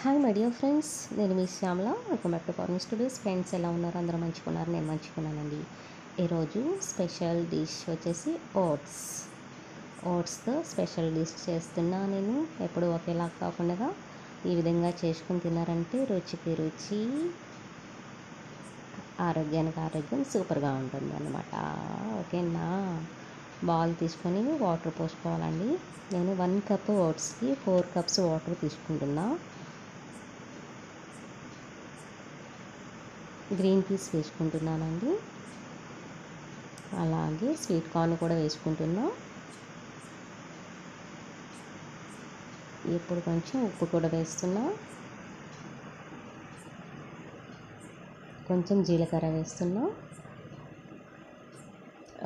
Hi my dear friends, నేను మీ Shyamala. Welcome back to Pawan studios. Friends ఎలా ఉన్నారు? అందరూ మంచుకున్నారు, నేను మంచుకున్నానండి. ఈరోజు స్పెషల్ డిష్ వచ్చేసి ఓట్స్తో స్పెషల్ డిష్ చేస్తున్నా. నేను ఎప్పుడు ఒకేలా కాకుండా ఈ విధంగా చేసుకుని తిన్నారంటే రుచికి రుచి, ఆరోగ్యానికి ఆరోగ్యం సూపర్గా ఉంటుంది అన్నమాట. ఓకేనా? బౌల్ తీసుకొని వాటర్ పోసుకోవాలండి. నేను 1 కప్ ఓట్స్కి 4 కప్స్ వాటర్ తీసుకుంటున్నా. గ్రీన్ పీస్ వేసుకుంటున్నానండి, అలాగే స్వీట్ కార్న్ కూడా వేసుకుంటున్నా. ఇప్పుడు కొంచెం ఉప్పు కూడా వేస్తున్నా, కొంచెం జీలకర్ర వేస్తున్నా.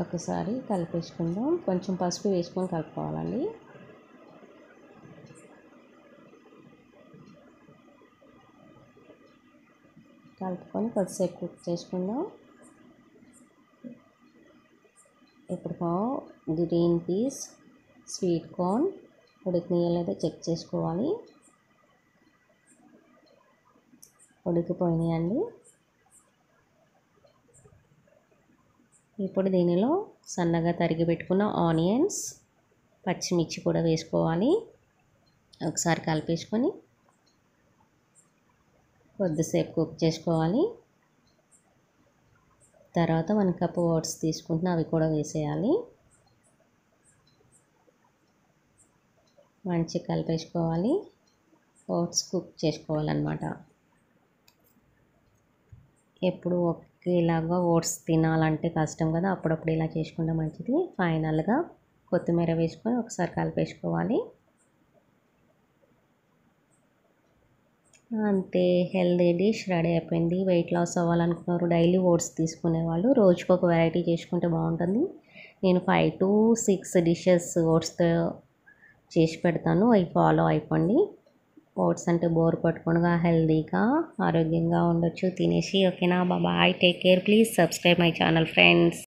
ఒకసారి కలిపేసుకుందాం. కొంచెం పసుపు వేసుకొని కలుపుకోవాలండి. కలుపుకొని కొద్దిసేపు కుక్ చేసుకుందాం. ఇప్పుడు గ్రీన్ పీస్, స్వీట్ కార్న్ ఉడికినాయో లేదో చెక్ చేసుకోవాలి. ఉడికిపోయినాయండి. ఇప్పుడు దీనిలో సన్నగా తరిగి పెట్టుకున్న ఆనియన్స్, పచ్చిమిర్చి కూడా వేసుకోవాలి. ఒకసారి కలిపేసుకొని కొద్దిసేపు కుక్ చేసుకోవాలి. తర్వాత 1 కప్ ఓట్స్ తీసుకుంటున్నా, అవి కూడా వేసేయాలి. మంచిగా కలిపేసుకోవాలి. ఓట్స్ కుక్ చేసుకోవాలన్నమాట. ఎప్పుడు ఒకేలాగా ఓట్స్ తినాలంటే కష్టం కదా, అప్పుడప్పుడు ఇలా చేసుకుంటే మంచిది. ఫైనల్గా కొత్తిమీర వేసుకొని ఒకసారి కలిపేసుకోవాలి. అంతే, హెల్దీ డిష్ రెడీ అయిపోయింది. వెయిట్ లాస్ అవ్వాలనుకున్నారు, డైలీ ఓట్స్ తీసుకునేవాళ్ళు రోజుకొక వెరైటీ చేసుకుంటే బాగుంటుంది. నేను 5 to 6 డిషెస్ ఓట్స్తో చేసి పెడతాను, అవి ఫాలో అయిపోండి. ఓట్స్ అంటే బోర్ కొట్టకుండా హెల్దీగా ఆరోగ్యంగా ఉండొచ్చు తినేసి. ఓకేనా? Bye, take care. Please subscribe my channel friends.